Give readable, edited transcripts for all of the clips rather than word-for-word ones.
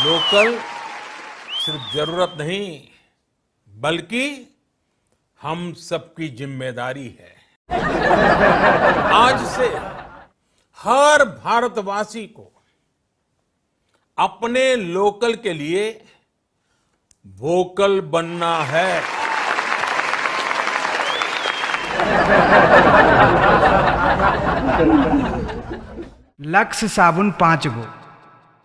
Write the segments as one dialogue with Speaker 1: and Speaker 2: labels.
Speaker 1: Local सिर्फ जरूरत नहीं बल्कि हम सबकी जिम्मेदारी है। आज से हर भारतवासी को अपने लोकल के लिए वोकल बनना है।
Speaker 2: लक्स साबुन 5 गो,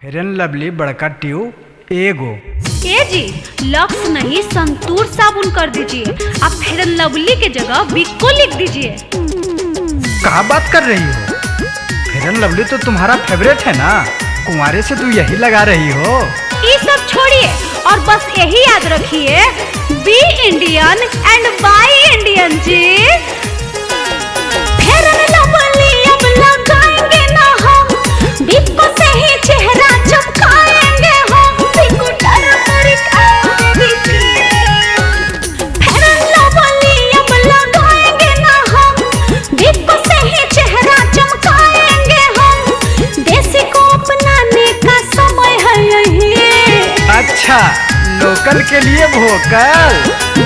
Speaker 2: फेयर एंड लवली बड़का ट्यूब एगो।
Speaker 3: ए जी, लक्स नहीं संतूर साबुन कर दीजिए। आप फेयर एंड लवली के जगह बिक्को लिख दीजिए।
Speaker 2: कहाँ बात कर रही हो? फेयर एंड लवली तो तुम्हारा फेवरेट है ना, कुंवारे से तू यही लगा रही हो।
Speaker 3: ये सब छोड़िए और बस यही याद रखिए, be Indian and buy Indian जी। फेयर एंड लवली अब लगाएंगे ना हम, बिक्को से ही चेहरा चमकाएंगे हम। Vicco turmeric fair and Lovely अब लगाएंगे ना हम, बिक्को से ही चेहरा चमकाएंगे हम। देसी को अपनाने का समय है यही।
Speaker 2: अच्छा, लोकल के लिए वोकल।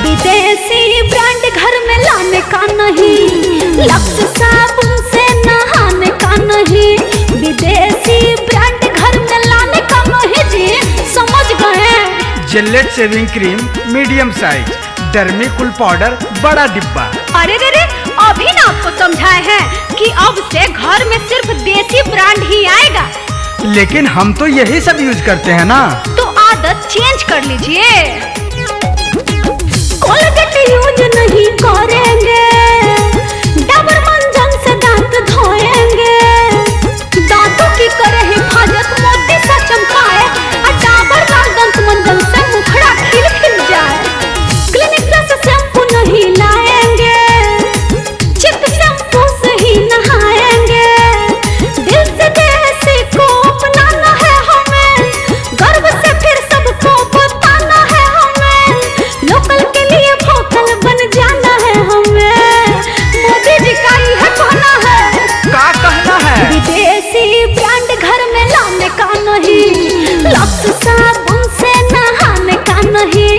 Speaker 3: विदेशी ब्रांड घर में लाने का नहीं, लक्स साबुन से नहाने का नहीं। विदेशी ब्रांड घर में लाने का नहीं जी, समझ गए?
Speaker 2: Gillette shaving cream medium size, Dermicool powder बड़ा डिब्बा।
Speaker 3: अरे रे रे, अभी ना आपको समझाए हैं कि अब से घर में सिर्फ देसी ब्रांड ही आएगा।
Speaker 2: लेकिन हम तो यही सब यूज करते हैं ना।
Speaker 3: तो आदत चेंज कर लीजिए। कोलगेट यूज नहीं करेंगे, डाबर मंजन से दांत धोएंगे। दांतों की करे हिफाजत मोती सा चमकाए, और डाबर लाल दंत मंजन से मुखड़ा खिल खिल जाए। क्लिनिक प्लस शैम्पू नहीं लाएंगे, चिक शैम्पू से ही नहाएंगे। दिल से देसी को अपनाना है हमें, गर्व से फिर सबको बताना है हमें। लोकल के लिए वोकल बन जाना है हमें। मोदी जी का यह कहना है।
Speaker 2: क्या कहना है?
Speaker 3: विदेशी ब्रांड घर में लाने का नहीं, लक्स साबुन से नहाने का नहीं।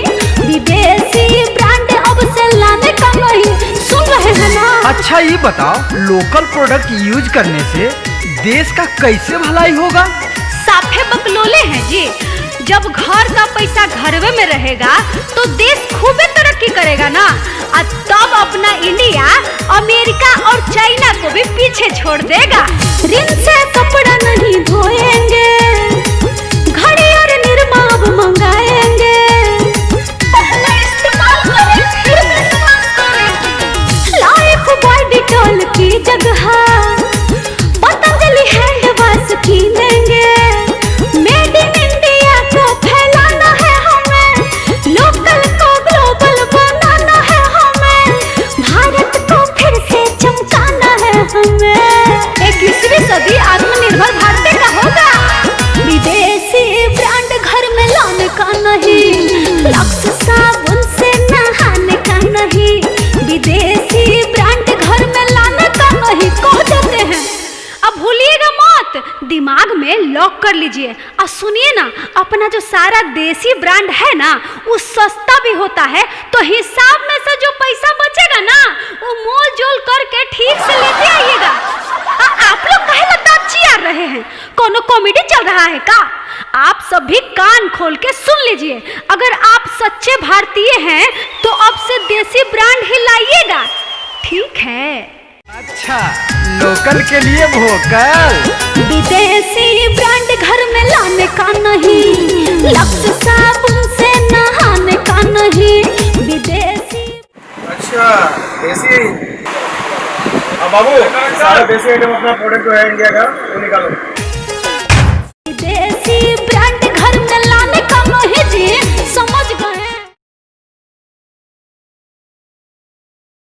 Speaker 3: विदेशी ब्रांड अब से लाने का नहीं, सुन रहे हैं ना?
Speaker 2: अच्छा ये बताओ, लोकल प्रोडक्ट यूज करने से देश का कैसे भलाई होगा?
Speaker 3: साफे बकलोले हैं जी। जब घर का पैसा घरवे में रहेगा तो देश खूबे तरक्की करेगा ना। और तब अपना इंडिया अमेरिका और चाइना को भी पीछे छोड़ देगा। रिन से कपड़ा नहीं धोएंगे, घड़ी और निरमा अब मंगाएंगे। पहले इस्तेमाल करें फिर विश्वास करें। लाइफ बॉय डिटॉल की जगह पतंजलि हैंड वॉश कीनेंगे। मेड इन इंडिया को फैलाना है हमें, लोकल को ग्लोबल बनाना है हमें। भारत को फिर से चमकाना है हमें। 21वीं सदी आत्मनिर्भर भारत का होगा। विदेशी ब्रांड घर में लाने का नहीं, लक्स साबुन से नहाने का नहीं। विदेशी ब्रांड घर में लाने का नहीं कह देते हैं। अब भूलिएगा मत, दिमाग में लॉक कर लीजिए। और सुनिए ना, अपना जो सारा देसी ब्रांड है ना, वो सस्ता भी होता है। तो हिसाब में से जो पैसा बचेगा ना, वो मोल जोल करके ठीक से लेते आइएगा। आप लोग कहे लगता चिल्ला रहे हैं, कोनो कॉमेडी चल रहा है का? आप सभी कान खोल के सुन लीजिए। अगर आप सच्चे भारतीय हैं तो अब से देसी ब्रांड ही लाइएगा, ठीक है?
Speaker 2: अच्छा, लोकल के लिए वोकल।
Speaker 3: विदेशी ब्रांड घर में लाने का नहीं, लक्स साबुन से नहाने का नहीं। विदेशी।
Speaker 4: अच्छा, देसी। अब बाबू सारा देसी आइटम अपना प्रोडक्ट जो है इंडिया का वो निकालो।